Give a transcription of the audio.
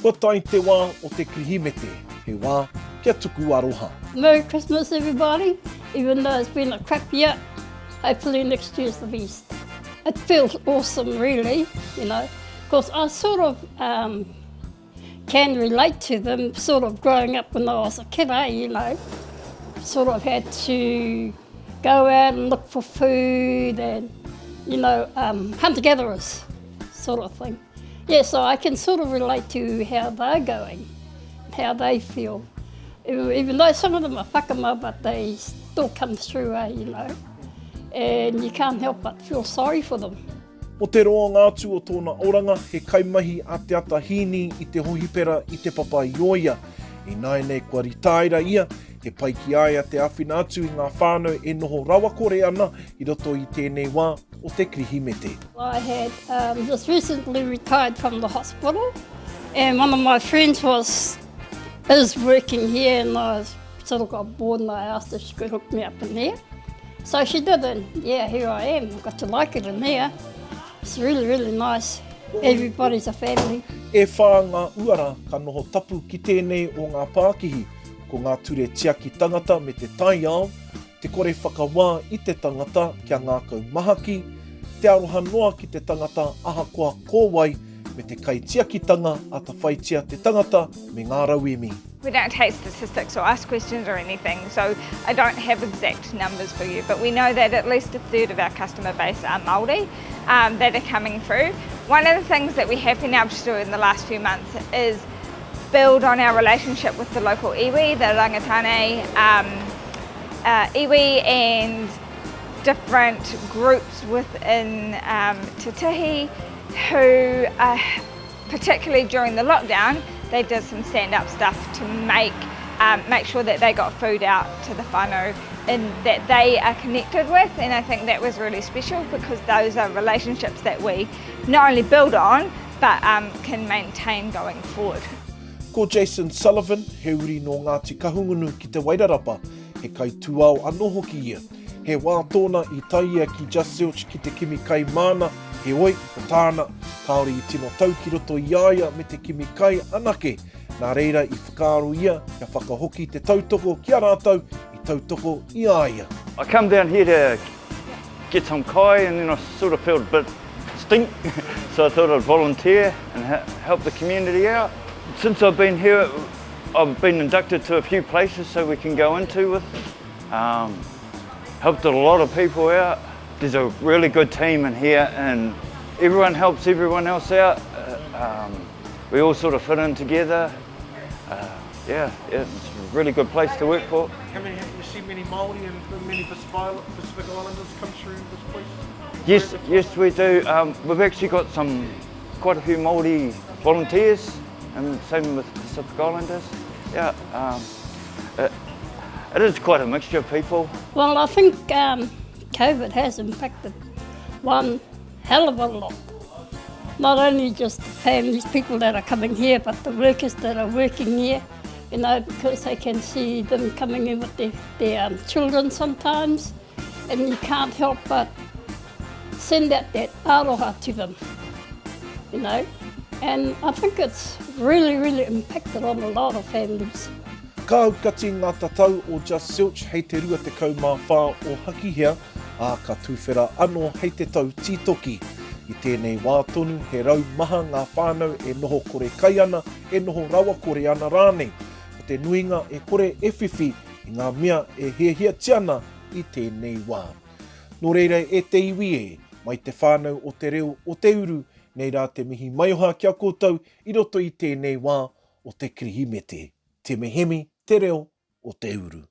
Kua tai te wā o te krihimete, he wā kia tuku aroha. Merry Christmas, everybody. Even though it's been a crap year, hopefully next year's the best. It feels awesome, really, you know, because I sort of can relate to them, sort of growing up when I was a kid, you know. Sort of had to go out and look for food and, you know, hunter-gatherers sort of thing. Yeah, so I can sort of relate to how they're going, how they feel. Even though some of them are whakama, but they still come through, you know, and you can't help but feel sorry for them. O te roa ngātu o tōna oranga, he kaimahi a te ata hini i te hohipera i te papa i oia. I nai nei kua ritaira ia, he pai ki aia te awhina atu i ngā whānau e noho rawa kore ana i roto i tēnei wā o te krihimete. I had just recently retired from the hospital, and one of my friends is working here, and I sort of got bored and I asked if she could hook me up in there. So she did, and yeah, here I am. I've got to like it in there. It's really, really nice. Everybody's a family. E whā ngā uara ka noho tapu ki tēnei o ngā Pākihi, ko ngā ture tiaki tangata me te tai ao, te kore whakawā i te tangata kia ngā kaumahaki, te aroha noa ki te tangata ahakoa kōwai, me te kai tiakitanga a ta whaitia te tangata me ngā rauemi. We don't take statistics or ask questions or anything, so I don't have exact numbers for you, but we know that at least a third of our customer base are Māori that are coming through. One of the things that we have been able to do in the last few months is build on our relationship with the local iwi, the rangatane iwi, and different groups within Te Tihi who, particularly during the lockdown, they did some stand-up stuff to make sure that they got food out to the whānau and that they are connected with, and I think that was really special because those are relationships that we not only build on but can maintain going forward. Ko Jason Sullivan, he uri no Ngāti Kahungunu ki te Wairarapa, he kai tuao anō hoki ia. He wā tōna i taia ki JustZilch ki te kimi kai mana, he oi, o tāna, kaori i tino tau ki roto i aia me te kimi kai anake. Nā reira i whakaaro ia, kia whakahoki te tautoko ki a rātau i tautoko i aia. I come down here to get some kai and then I sort of felt a bit stink, so I thought I'd volunteer and help the community out. Since I've been here, I've been inducted to a few places so we can go into with. Helped a lot of people out. There's a really good team in here and everyone helps everyone else out. We all sort of fit in together. Yeah, it's a really good place to work for. Have you seen many Māori and many Pacific Islanders come through this place? Yes, we do. We've actually got quite a few Māori volunteers, and same with Pacific Islanders. Yeah, it is quite a mixture of people. Well, I think COVID has impacted one hell of a lot. Not only just the families, people that are coming here, but the workers that are working here, you know, because they can see them coming in with their children sometimes, and you can't help but send out that aroha to them, you know. And I think it's really, really impacted on a lot of families. Ka aukati ngā tatau o JustZilch hei te rua te kaumāwhā o Hakihia, a ka tūwhera anō hei te tau tītoki. I tēnei wā tonu, he rau maha ngā whānau e noho kore kai ana, e noho rawa kore ana rānei. O te nuinga e kore e whiwhi i ngā mea e hea tiana i tēnei wā. Nō reira e te iwi e, mai te whānau o te reo o Te Uru, nei rā te mihi maioha kia koutou i roto i tēnei wā o te krihimete. Te mehemi, te reo o Te Uru.